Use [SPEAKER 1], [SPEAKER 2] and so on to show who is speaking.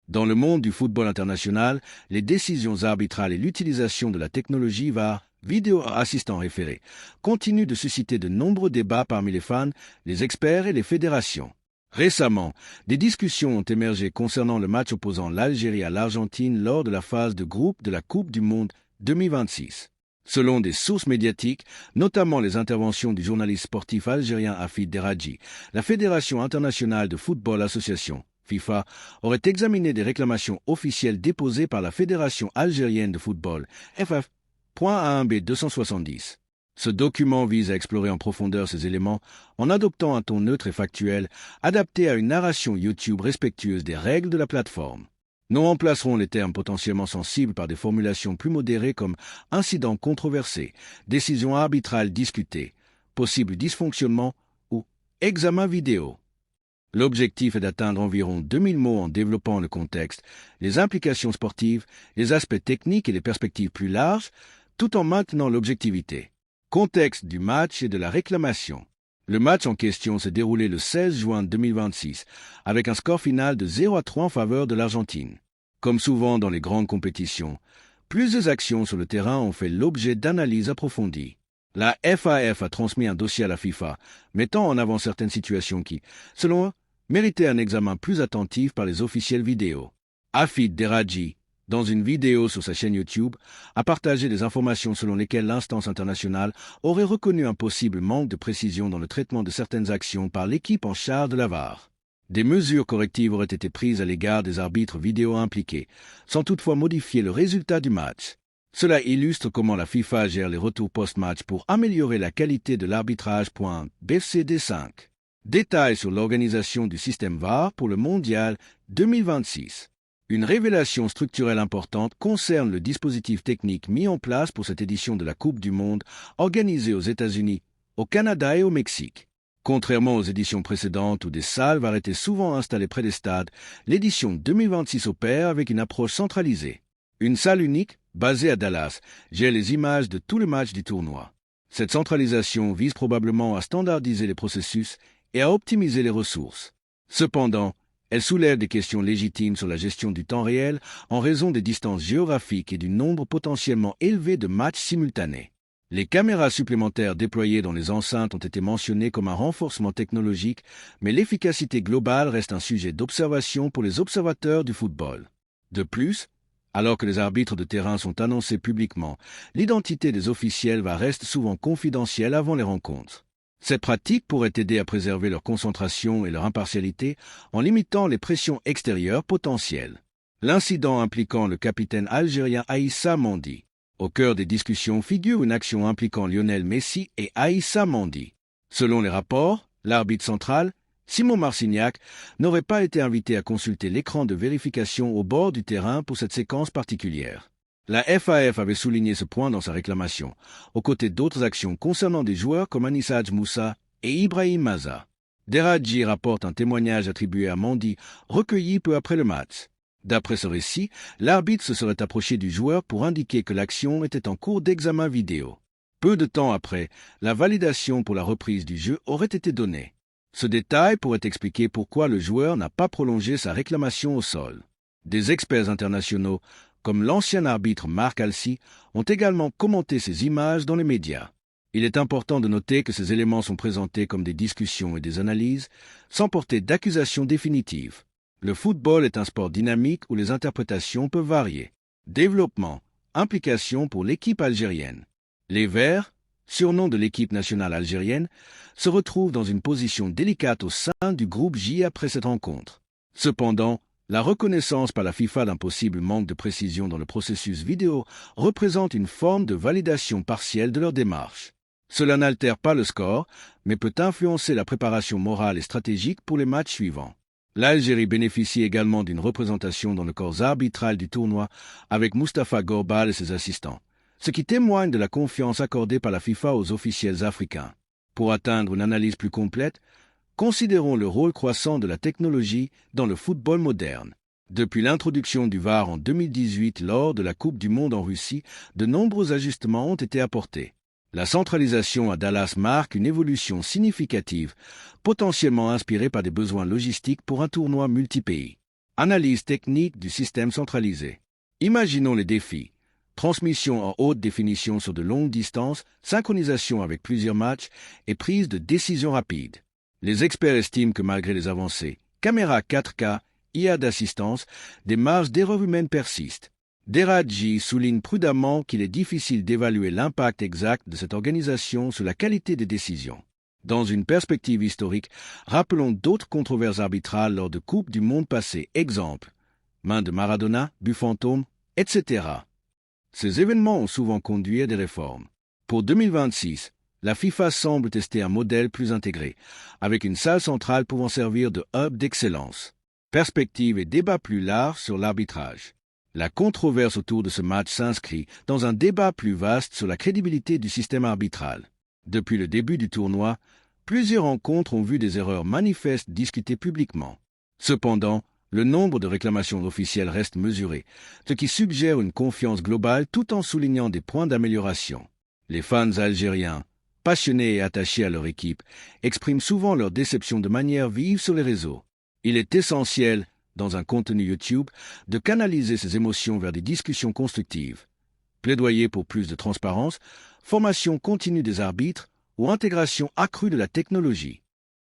[SPEAKER 1] Dans le monde du football international, les décisions arbitrales et l'utilisation de la technologie VAR, vidéo assistant référé, continuent de susciter de nombreux débats parmi les fans, les experts et les fédérations. Récemment, des discussions ont émergé concernant le match opposant l'Algérie à l'Argentine lors de la phase de groupe de la Coupe du Monde 2026. Selon des sources médiatiques, notamment les interventions du journaliste sportif algérien Hafid Deradji, la Fédération internationale de football association, FIFA, aurait examiné des réclamations officielles déposées par la Fédération algérienne de football, FF.A1B 270. Ce document vise à explorer en profondeur ces éléments en adoptant un ton neutre et factuel, adapté à une narration YouTube respectueuse des règles de la plateforme. Nous remplacerons les termes potentiellement sensibles par des formulations plus modérées comme incident controversé, décision arbitrale discutée, possible dysfonctionnement ou examen vidéo. L'objectif est d'atteindre environ 2000 mots en développant le contexte, les implications sportives, les aspects techniques et les perspectives plus larges, tout en maintenant l'objectivité. Contexte du match et de la réclamation. Le match en question s'est déroulé le 16 juin 2026, avec un score final de 0-3 en faveur de l'Argentine. Comme souvent dans les grandes compétitions, plusieurs actions sur le terrain ont fait l'objet d'analyses approfondies. La FAF a transmis un dossier à la FIFA, mettant en avant certaines situations qui, selon eux, méritaient un examen plus attentif par les officiels vidéo. Hafid Deradji, dans une vidéo sur sa chaîne YouTube, a partagé des informations selon lesquelles l'instance internationale aurait reconnu un possible manque de précision dans le traitement de certaines actions par l'équipe en charge de la VAR. Des mesures correctives auraient été prises à l'égard des arbitres vidéo impliqués, sans toutefois modifier le résultat du match. Cela illustre comment la FIFA gère les retours post-match pour améliorer la qualité de l'arbitrage. BFCD 5. Détails sur l'organisation du système VAR pour le Mondial 2026. Une révélation structurelle importante concerne le dispositif technique mis en place pour cette édition de la Coupe du Monde organisée aux États-Unis, au Canada et au Mexique. Contrairement aux éditions précédentes où des salles VAR étaient souvent installées près des stades, l'édition 2026 opère avec une approche centralisée. Une salle unique, basée à Dallas, gère les images de tous les matchs du tournoi. Cette centralisation vise probablement à standardiser les processus et à optimiser les ressources. Cependant, elle soulève des questions légitimes sur la gestion du temps réel en raison des distances géographiques et du nombre potentiellement élevé de matchs simultanés. Les caméras supplémentaires déployées dans les enceintes ont été mentionnées comme un renforcement technologique, mais l'efficacité globale reste un sujet d'observation pour les observateurs du football. De plus, alors que les arbitres de terrain sont annoncés publiquement, l'identité des officiels reste souvent confidentielle avant les rencontres. Cette pratique pourrait aider à préserver leur concentration et leur impartialité en limitant les pressions extérieures potentielles. L'incident impliquant le capitaine algérien Aïssa Mandi. Au cœur des discussions figure une action impliquant Lionel Messi et Aïssa Mandi. Selon les rapports, l'arbitre central, Simon Marcignac, n'aurait pas été invité à consulter l'écran de vérification au bord du terrain pour cette séquence particulière. La FAF avait souligné ce point dans sa réclamation, aux côtés d'autres actions concernant des joueurs comme Anissa Hadj Moussa et Ibrahim Maza. Deradji rapporte un témoignage attribué à Mandi, recueilli peu après le match. D'après ce récit, l'arbitre se serait approché du joueur pour indiquer que l'action était en cours d'examen vidéo. Peu de temps après, la validation pour la reprise du jeu aurait été donnée. Ce détail pourrait expliquer pourquoi le joueur n'a pas prolongé sa réclamation au sol. Des experts internationaux, comme l'ancien arbitre Marc Alcy, ont également commenté ces images dans les médias. Il est important de noter que ces éléments sont présentés comme des discussions et des analyses, sans porter d'accusation définitive. Le football est un sport dynamique où les interprétations peuvent varier. Développement, implication pour l'équipe algérienne. Les Verts, surnom de l'équipe nationale algérienne, se retrouvent dans une position délicate au sein du groupe J après cette rencontre. Cependant, la reconnaissance par la FIFA d'un possible manque de précision dans le processus vidéo représente une forme de validation partielle de leur démarche. Cela n'altère pas le score, mais peut influencer la préparation morale et stratégique pour les matchs suivants. L'Algérie bénéficie également d'une représentation dans le corps arbitral du tournoi avec Mustapha Gorbal et ses assistants, ce qui témoigne de la confiance accordée par la FIFA aux officiels africains. Pour atteindre une analyse plus complète, considérons le rôle croissant de la technologie dans le football moderne. Depuis l'introduction du VAR en 2018 lors de la Coupe du Monde en Russie, de nombreux ajustements ont été apportés. La centralisation à Dallas marque une évolution significative, potentiellement inspirée par des besoins logistiques pour un tournoi multipays. Analyse technique du système centralisé. Imaginons les défis. Transmission en haute définition sur de longues distances, synchronisation avec plusieurs matchs et prise de décision rapide. Les experts estiment que malgré les avancées, caméra 4K, IA d'assistance, des marges d'erreur humaine persistent. Deradji souligne prudemment qu'il est difficile d'évaluer l'impact exact de cette organisation sur la qualité des décisions. Dans une perspective historique, rappelons d'autres controverses arbitrales lors de Coupes du Monde passées. Exemple, main de Maradona, but fantôme, etc. Ces événements ont souvent conduit à des réformes. Pour 2026, la FIFA semble tester un modèle plus intégré, avec une salle centrale pouvant servir de hub d'excellence. Perspective et débat plus large sur l'arbitrage. La controverse autour de ce match s'inscrit dans un débat plus vaste sur la crédibilité du système arbitral. Depuis le début du tournoi, plusieurs rencontres ont vu des erreurs manifestes discutées publiquement. Cependant, le nombre de réclamations officielles reste mesuré, ce qui suggère une confiance globale tout en soulignant des points d'amélioration. Les fans algériens, passionnés et attachés à leur équipe, expriment souvent leur déception de manière vive sur les réseaux. Il est essentiel, dans un contenu YouTube, de canaliser ces émotions vers des discussions constructives. Plaidoyer pour plus de transparence, formation continue des arbitres ou intégration accrue de la technologie.